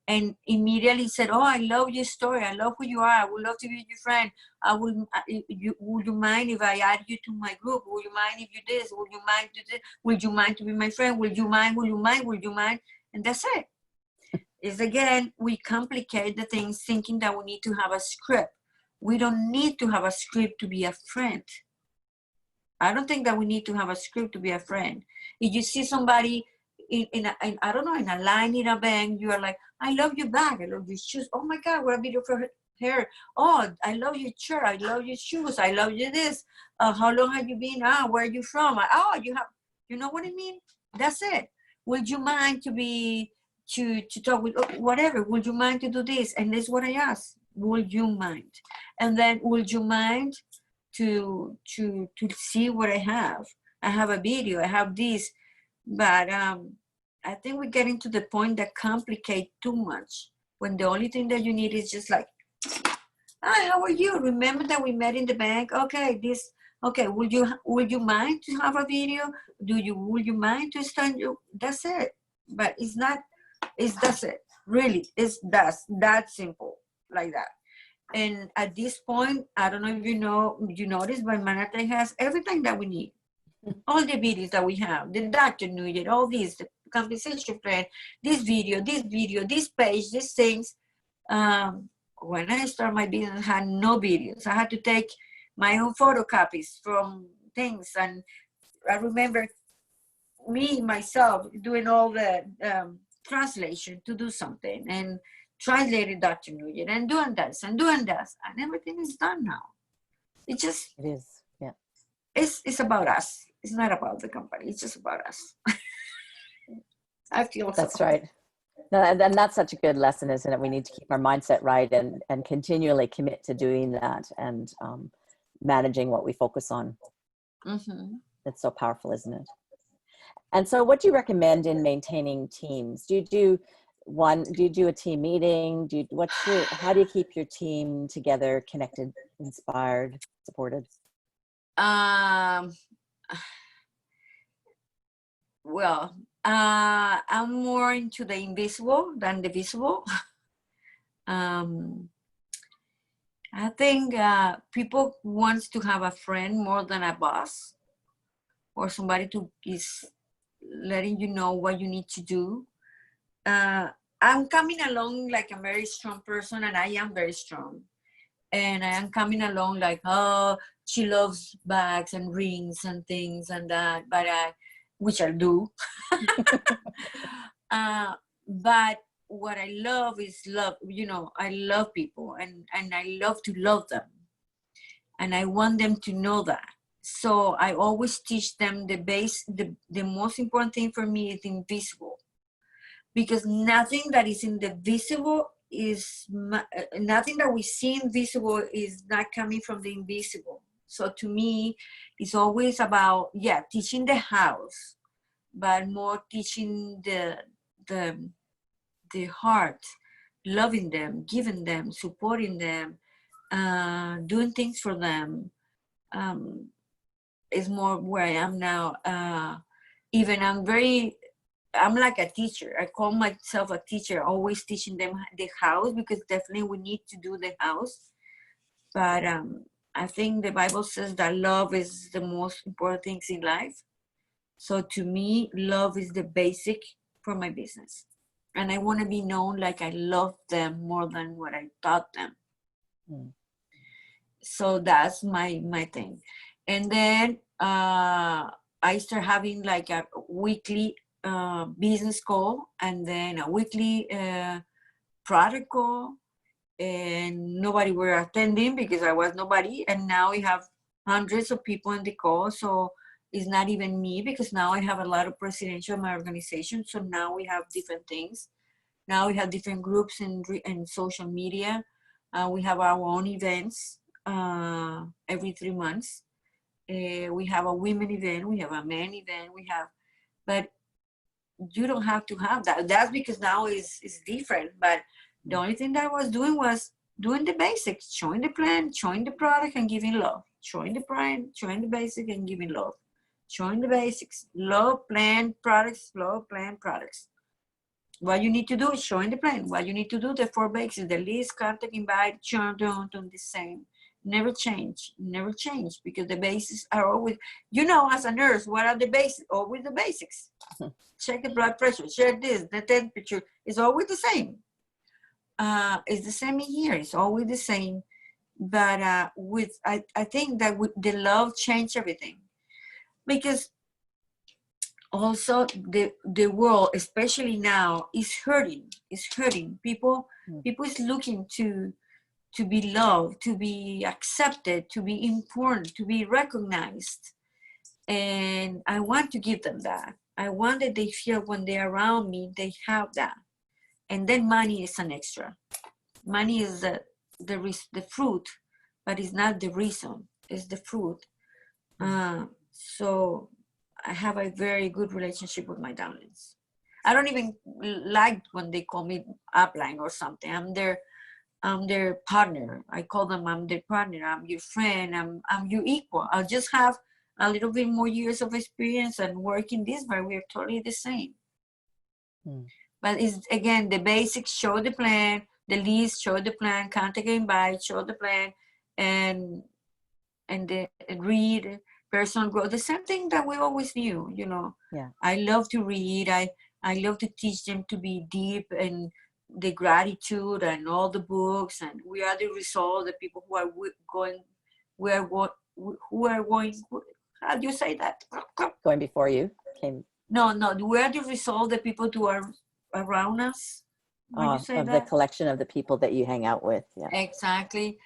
And immediately said, oh, I love your story. I love who you are. I would love to be your friend. Would you mind if I add you to my group? Would you mind if you do this? Would you mind to do this? Would you mind to be my friend? Would you mind? Would you mind? Would you mind? And that's it. It's again, we complicate the things thinking that we need to have a script. We don't need to have a script to be a friend. I don't think that we need to have a script to be a friend. If you see somebody in a line in a bank, you are like, I love your bag, I love your shoes. Oh my God, what a beautiful hair. Oh, I love your shirt, I love your shoes, I love you this. How long have you been? Where are you from? You know what I mean? That's it. Would you mind to talk with whatever? Would you mind to do this? And that's what I ask. Would you mind? And then, would you mind to see what I have? I have a video, I have this, but I think we're getting to the point that complicate too much, when the only thing that you need is just like, hi, how are you? Remember that we met in the bank? Okay, would you mind to have a video? Would you mind to stand you? That's it. But that's it. Really, that's that simple, like that. And at this point, I don't know if you noticed, but Manhattan has everything that we need. All the videos that we have, the doctor needed, all these, the compensation plan, this video, this page, these things. When I started my business, I had no videos. I had to take my own photocopies from things. And I remember myself doing all the translation to do something, and translated Dr. Nugent, and doing this, and everything is done now. It is, yeah. It's about us. It's not about the company. It's just about us. I feel that's right. No, and that's such a good lesson, isn't it? We need to keep our mindset right and continually commit to doing that, and managing what we focus on. Mm-hmm. It's so powerful, isn't it? And so what do you recommend in maintaining teams? Do you do a team meeting? How do you keep your team together, connected, inspired, supported? Well, I'm more into the invisible than the visible. um, I think people wants to have a friend more than a boss, or somebody to is letting you know what you need to do. uh, I'm coming along like a very strong person, and I am very strong. And I am coming along like, oh, she loves bags and rings and things and that, but which I do. But what I love is love. You know, I love people, and I love to love them, and I want them to know that. So I always teach them the most important thing for me is invisible, because nothing that is in the visible is nothing that we see invisible is not coming from the invisible. So to me, it's always about, yeah, teaching the house, but more teaching the the heart, loving them, giving them, supporting them, doing things for them. um, is more where I am now. Even I'm like a teacher. I call myself a teacher, always teaching them the house, because definitely we need to do the house. But I think the Bible says that love is the most important things in life. So to me, love is the basic for my business. And I want to be known like I love them more than what I taught them. Mm. So that's my thing. And then I start having like a weekly business call, and then a weekly product call, and nobody were attending because I was nobody, and now we have hundreds of people in the call. So it's not even me, because now I have a lot of presidential in my organization. So now we have different things. Now we have different groups in social media. We have our own events every 3 months. We have a women event, we have a men event, but you don't have to have that. That's because now is different. But the only thing that I was doing the basics, showing the plan, showing the product, and giving love. Showing the plan, showing the basic, and giving love. Showing the basics, love, plan, products, love, plan, products. What you need to do is showing the plan. What you need to do, the 4 basics, the list, contact, invite, churn, don't the same. Never change, never change, because the basics are always, as a nurse, what are the basics? Always the basics. Check the blood pressure, check this, the temperature, it's always the same. It's the same in here, it's always the same. But I think that with the love changed everything. Because also the world, especially now, is hurting. People is looking to be loved, to be accepted, to be important, to be recognized. And I want to give them that. I want that they feel when they're around me, they have that. And then money is an extra. Money is the fruit, but it's not the reason. It's the fruit. So I have a very good relationship with my downlines. I don't even like when they call me upline or something. I'm their partner. I call them, I'm their partner. I'm your friend. I'm your equal. I'll just have a little bit more years of experience and work in this, but we're totally the same. But it's, again, the basics: show the plan, the list, show the plan, contact, invite, show the plan, and read, personal growth. The same thing that we always knew. Yeah. I love to read. I love to teach them to be deep, and the gratitude, and all the books. And we are the result, the people who are going, who are going, how do you say that? Going before you came. No, we are the result, the people who are around us. When you say of that? The collection of the people that you hang out with. Yeah. Exactly.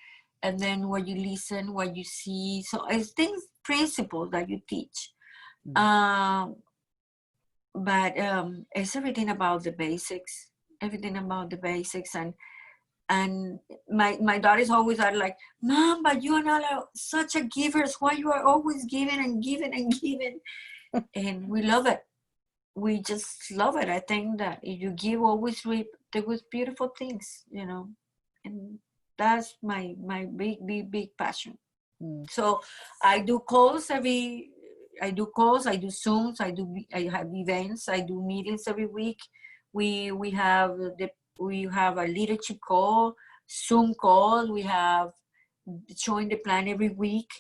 And then what you listen, what you see. So it's things, principles that you teach. But it's everything about the basics. Everything about the basics. And my daughters always are like, Mom, but you are not such a giver. Why you are always giving and giving and giving? And we love it. We just love it. I think that if you give, always reap the good, beautiful things, and that's my big passion. So I do calls every I do calls, I do Zooms, I have events, I do meetings every week. We have a leadership call, Zoom call. We have showing the plan every week.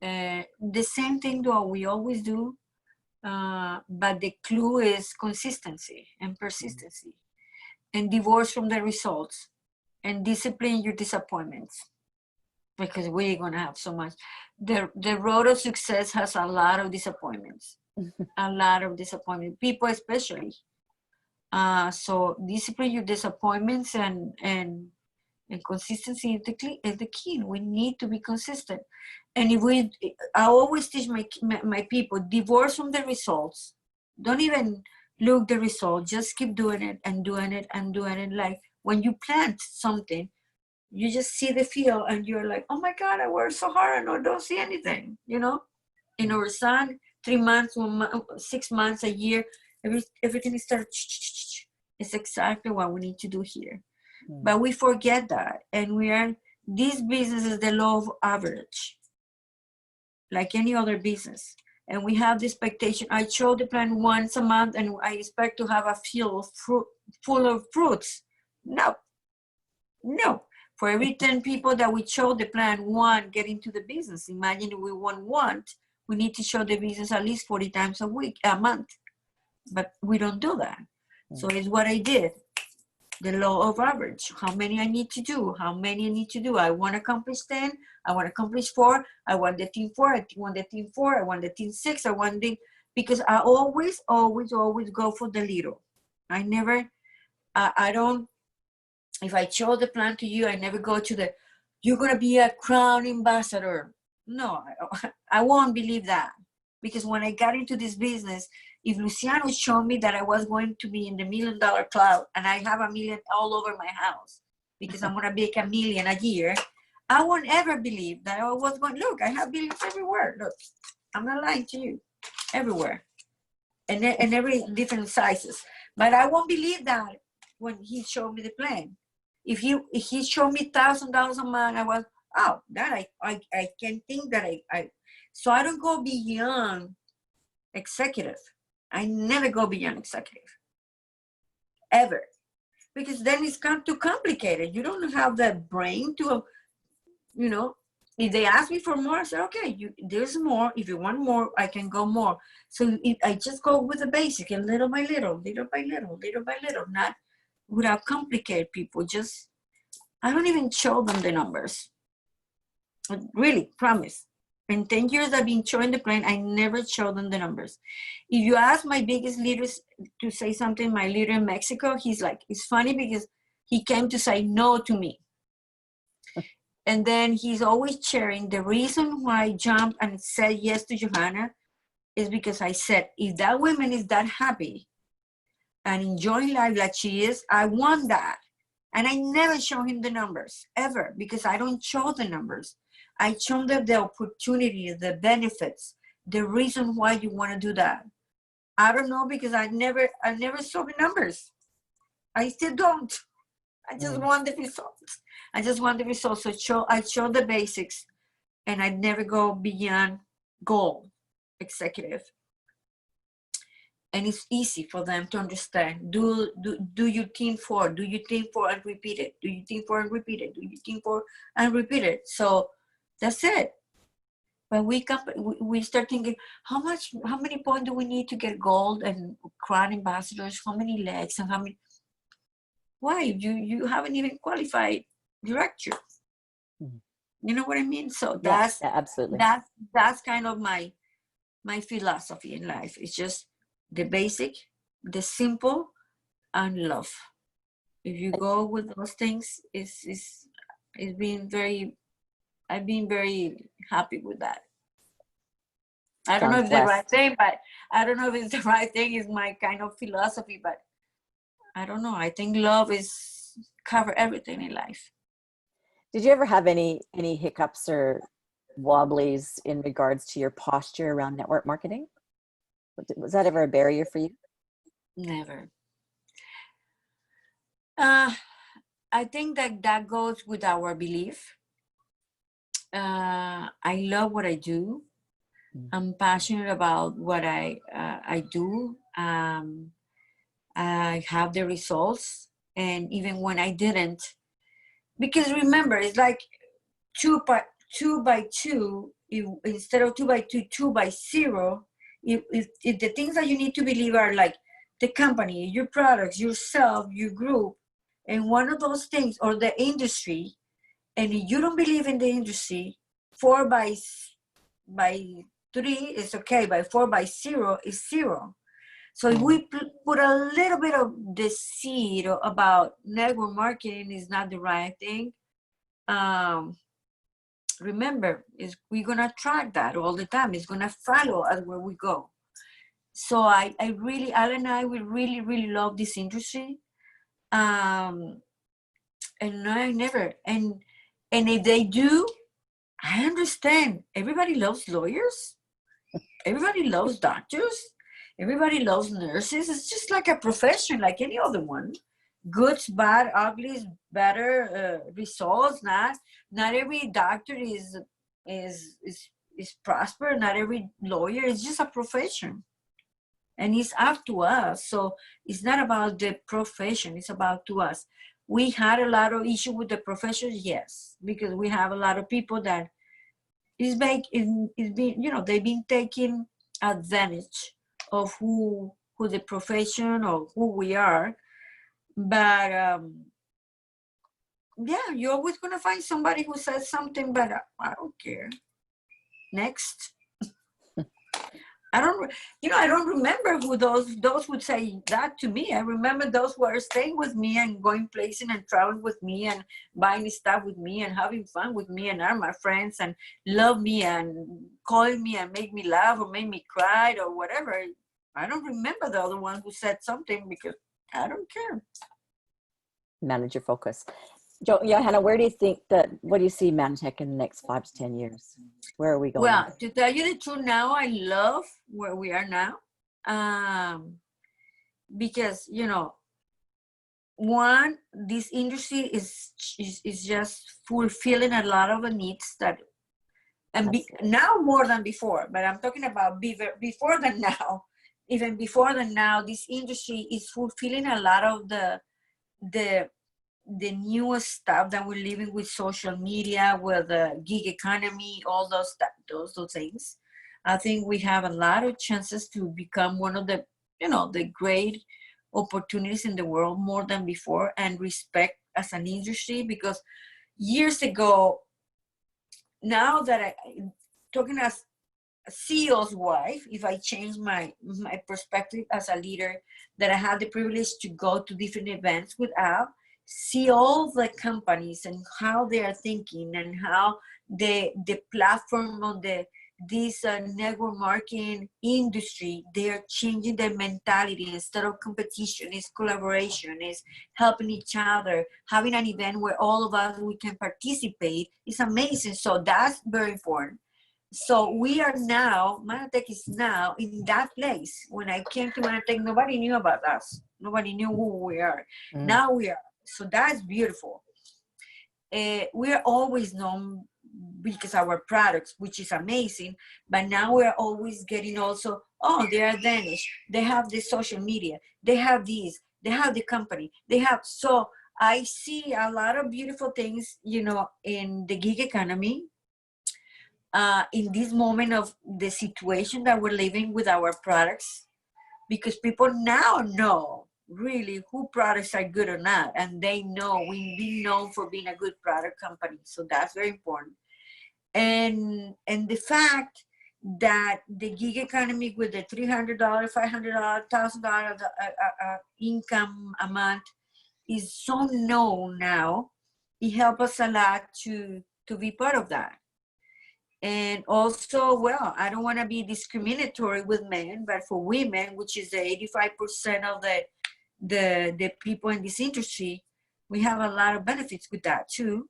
The same thing though we always do, but the clue is consistency and persistency, and divorce from the results, and discipline your disappointments, because we're gonna have so much. The road of success has a lot of disappointments, a lot of disappointment, people especially. So discipline your disappointments, and consistency is the key. We need to be consistent. And I always teach my people, divorce from the results. Don't even look the result. Just keep doing it and doing it and doing it. Like when you plant something, you just see the field and you're like, oh my God, I worked so hard and I don't see anything, you know? In our son, 3 months, 1 month, 6 months, a year, everything starts. It's exactly what we need to do here. But we forget that. And this business is the law of average, like any other business. And we have the expectation, I show the plant once a month and I expect to have a field full of fruits. No. For every 10 people that we show the plan, one get into the business. Imagine if we want one, we need to show the business at least 40 times a month. But we don't do that. So it's what I did. The law of average. How many I need to do? How many I need to do? I want to accomplish 10. I want to accomplish 4. I want the team 4. I want the team 4. I want the team 6. Because I always go for the little. I don't, if I show the plan to you, I never go to you're going to be a crown ambassador. No, I won't believe that. Because when I got into this business, if Luciano showed me that I was going to be in the $1 million cloud and I have $1 million all over my house because I'm going to make $1 million a year, I won't ever believe that I was going, look, I have billions everywhere. Look, I'm not lying to you, everywhere. And every different sizes. But I won't believe that when he showed me the plan. If he showed me $1,000 a month, I was, oh, that I can think that so I don't go beyond executive. I never go beyond executive, ever. Because then it's too complicated. You don't have the brain to, if they ask me for more, I say, okay, there's more. If you want more, I can go more. So I just go with the basic and little by little, not without complicated people. Just, I don't even show them the numbers. Really, promise. In 10 years I've been showing the plan, I never show them the numbers. If you ask my biggest leaders to say something, my leader in Mexico, he's like, it's funny because he came to say no to me. And then he's always sharing the reason why I jumped and said yes to Johanna is because I said, if that woman is that happy and enjoying life like she is, I want that. And I never show him the numbers, ever, because I don't show the numbers. I show them the opportunity, the benefits, the reason why you want to do that. I don't know, because I never saw the numbers. I still don't. I just want the results. So I show the basics, and I never go beyond goal, executive. And it's easy for them to understand. Do your team 4, do your team 4 and repeat it. Do your team 4 and repeat it. Do your team 4 and repeat it. So that's it. When we start thinking, how many points do we need to get gold and crown ambassadors? How many legs and how many? Why? You haven't even qualified director. You know what I mean? So that's absolutely. That's kind of my philosophy in life. It's just the basic, the simple, and love. If you go with those things, I've been very happy with that. I don't know if the right thing, but I don't know if it's the right thing. Is my kind of philosophy, but I don't know. I think love is cover everything in life. Did you ever have any hiccups or wobblies in regards to your posture around network marketing? Was that ever a barrier for you? Never. I think that goes with our belief. I love what I do. I'm passionate about what I do. I have the results, and even when I didn't, because remember, it's like two by two. Instead of 2 by 2, 2 by 0. If the things that you need to believe are like the company, your products, yourself, your group, and one of those things, or the industry, and you don't believe in the industry, 4 by 3 is okay, but 4 by 0 is 0. So if we put a little bit of the seed about network marketing is not the right thing, remember, we're gonna track that all the time. It's gonna follow us where we go. So I really, Al and I, we really, really love this industry. And I never, and if they do, I understand. Everybody loves lawyers. Everybody loves doctors. Everybody loves nurses. It's just like a profession, like any other one. Goods, bad, uglies, better results. Not every doctor is prosper. Not every lawyer. It's just a profession, and it's up to us. So it's not about the profession. It's about to us. We had a lot of issue with the profession, yes, because we have a lot of people that is being, they've been taking advantage of who the profession or who we are. But yeah, you're always gonna find somebody who says something, but I don't care. Next. I don't remember who those would say that to me. I remember those who are staying with me and going places and traveling with me and buying stuff with me and having fun with me and are my friends and love me and calling me and make me laugh or make me cry or whatever. I don't remember the other one who said something because I don't care. Manage your focus. Johanna, what do you see Manatech in the next 5 to 10 years? Where are we going? Well, to tell you the truth, now I love where we are now. Because, one, this industry is just fulfilling a lot of the needs that, and now more than before, but I'm talking about before than now, even before than now, this industry is fulfilling a lot of the newest stuff that we're living with social media, with the gig economy, all those things. I think we have a lot of chances to become one of the, the great opportunities in the world more than before, and respect as an industry. Because years ago, now that talking as a CEO's wife, if I change my perspective as a leader, that I had the privilege to go to different events with Al, see all the companies and how they are thinking and how the platform of this network marketing industry, they are changing their mentality. Instead of competition, is collaboration, is helping each other, having an event where all of us we can participate. It's amazing. So that's very important. So we are now, Manatech is now in that place. When I came to Manatech, nobody knew about us. Nobody knew who we are. Now we are. So that's beautiful. We are always known because our products, which is amazing, but now we're always getting also, oh, they are Danish. They have the social media. They have these. They have the company. They have, so I see a lot of beautiful things, in the gig economy. In this moment of the situation that we're living with our products, because people now know really who products are good or not, and they know we've been known for being a good product company. So that's very important. And the fact that the gig economy with the $300, $500, $1,000 income a month is so known now, it helps us a lot to be part of that. And also, well, I don't want to be discriminatory with men, but for women, which is the 85% of the people in this industry, we have a lot of benefits with that too.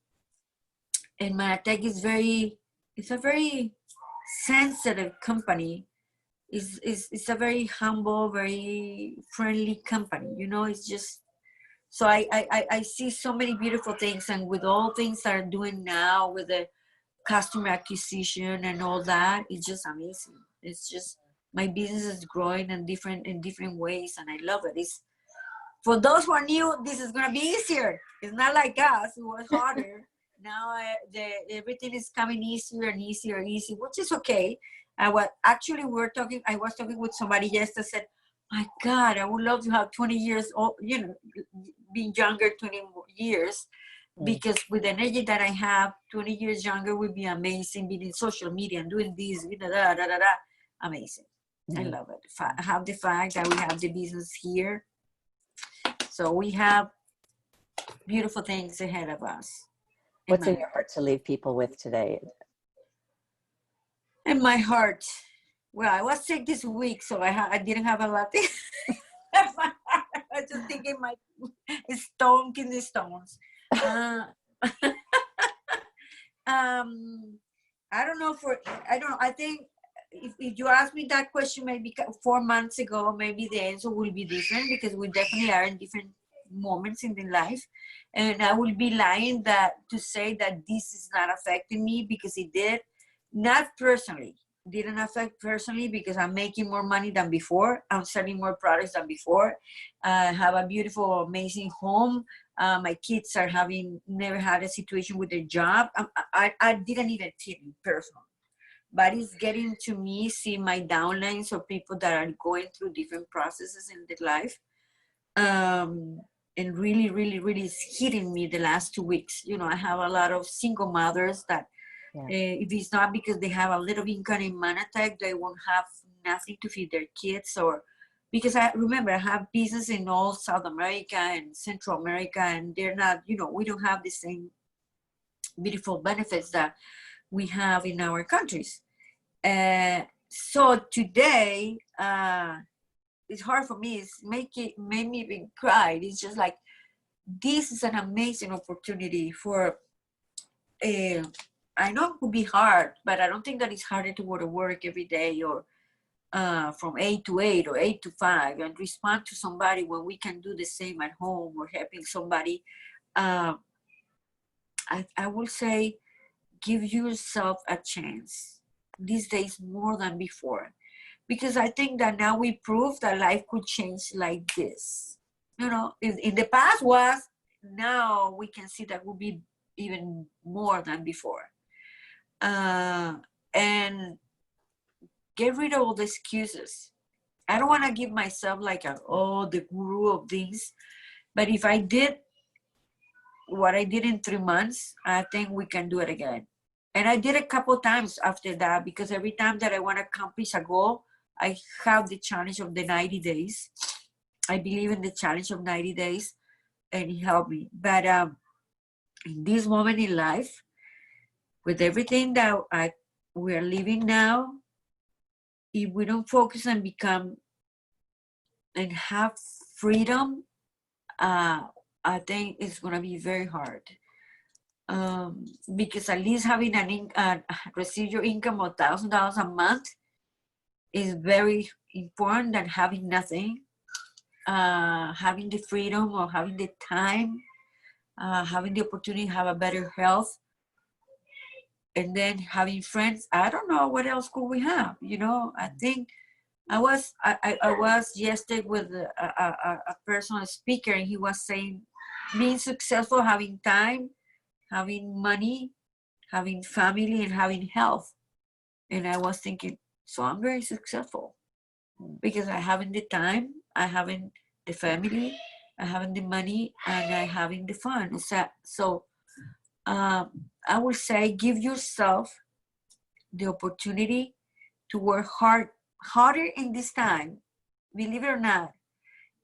And Manatech it's a very sensitive company. It's a very humble, very friendly company. It's just, so I see so many beautiful things, and with all things that are doing now with the customer acquisition and all that. It's just amazing. It's just my business is growing in different ways, and I love it. It's for those who are new, this is gonna be easier. It's not like us, it was harder. Now everything is coming easier and easier, which is okay. I was actually I was talking with somebody yesterday, said, my God, I would love to have 20 years old, being younger 20 more years, because with the energy that I have, 20 years younger would be amazing, being in social media and doing this, amazing. I love it. I have the fact that we have the business here. So we have beautiful things ahead of us. What's in your heart to leave people with today? In my heart, well, I was sick this week, so I didn't have a lot. I was just thinking my kidney stones. I don't know. I think if you ask me that question maybe 4 months ago, maybe the answer will be different, because we definitely are in different moments in the life, and I will be lying to say that this is not affecting me, because it did. Not personally, didn't affect personally, because I'm making more money than before. I'm selling more products than before. I have a beautiful, amazing home. My kids are never had a situation with their job. I didn't even feel it personally. But it's getting to me, see my downlines or people that are going through different processes in their life. And really, really, really is hitting me the last 2 weeks. I have a lot of single mothers that if it's not because they have a little income in Manatech, they won't have nothing to feed their kids, or because I have business in all South America and Central America, and they're not, we don't have the same beautiful benefits that we have in our countries. So today, it's hard for me. It's made me even cry. It's just like, this is an amazing opportunity for, I know it could be hard, but I don't think that it's harder to go to work every day, or from 8 to 8 or 8 to 5, and respond to somebody when we can do the same at home, or helping somebody. I will say, give yourself a chance these days more than before, because I think that now we prove that life could change like this. In the past was, now we can see that will be even more than before. And get rid of all the excuses. I don't want to give myself like the guru of things, but if I did what I did in 3 months, I think we can do it again. And I did a couple times after that, because every time that I want to accomplish a goal, I have the challenge of the 90 days. I believe in the challenge of 90 days, and it helped me. But in this moment in life, with everything that we are living now, if we don't focus and become and have freedom, I think it's going to be very hard. Because at least having a residual income of $1,000 a month is very important than having nothing. Having the freedom, or having the time, having the opportunity to have a better health, and then having friends. I don't know what else could we have. I think I was yesterday with a personal speaker, and he was saying, being successful, having time, having money, having family, and having health. And I was thinking, so I'm very successful, because I haven't the time, I haven't the family, I haven't the money, and I haven't the fun. So I would say, give yourself the opportunity to work harder in this time. Believe it or not,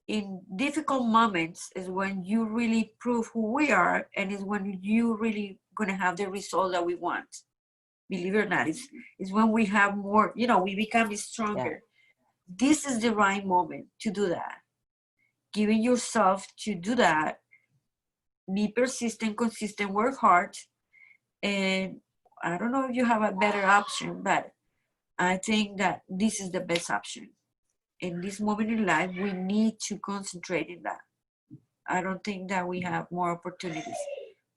in difficult moments is when you really prove who we are, and is when you really gonna have the result that we want. Believe it or not, it's when we have more, we become stronger. This is the right moment to do that. Giving yourself to do that. Be persistent, consistent, work hard. And I don't know if you have a better option, but I think that this is the best option. In this moment in life, we need to concentrate in that. I don't think that we have more opportunities.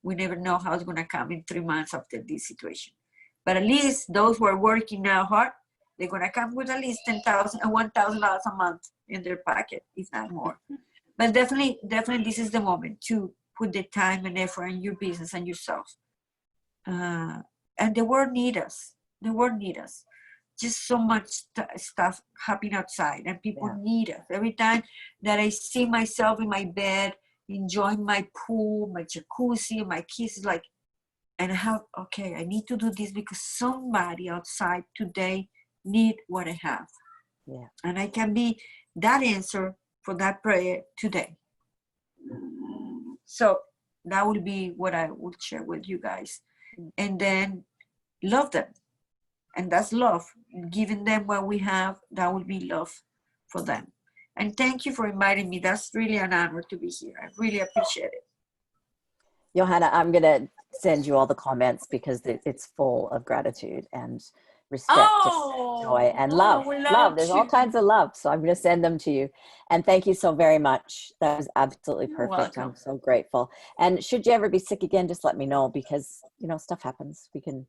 We never know how it's going to come in 3 months after this situation. But at least those who are working now hard, they're going to come with at least $10,000 and $1,000 a month in their pocket, if not more. But definitely, this is the moment to put the time and effort in your business and yourself. And the world needs us. The world needs us. Just so much stuff happening outside, and people need us. Every time that I see myself in my bed, enjoying my pool, my jacuzzi, my kids, is like, and I need to do this because somebody outside today need what I have. Yeah. And I can be that answer for that prayer today. So that will be what I would share with you guys. And then love them. And that's love. Giving them what we have, that will be love for them. And thank you for inviting me. That's really an honor to be here. I really appreciate it. Johanna, I'm going to send you all the comments because it's full of gratitude and respect, joy, and love. Love. There's all kinds of love. So I'm going to send them to you. And thank you so very much. That was absolutely perfect. I'm so grateful. And should you ever be sick again, just let me know because, stuff happens. We can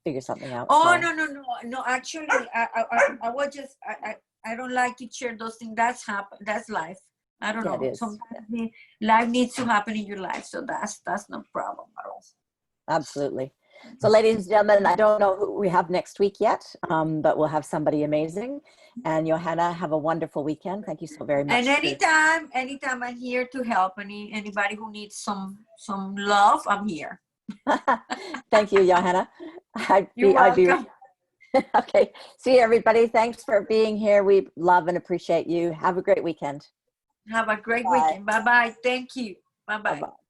figure something out. Oh, so. No. Actually, I was just, I don't like to share those things. That's life. I don't know. Sometimes life needs to happen in your life. So that's no problem at all. Absolutely. So ladies and gentlemen, I don't know who we have next week yet, but we'll have somebody amazing. And Johanna, have a wonderful weekend. Thank you so very much. And anytime I'm here to help anybody who needs some love, I'm here. Thank you, Johanna. You're welcome. Okay. See you, everybody. Thanks for being here. We love and appreciate you. Have a great weekend. Have a great weekend. Bye-bye. Thank you. Bye-bye. Bye-bye.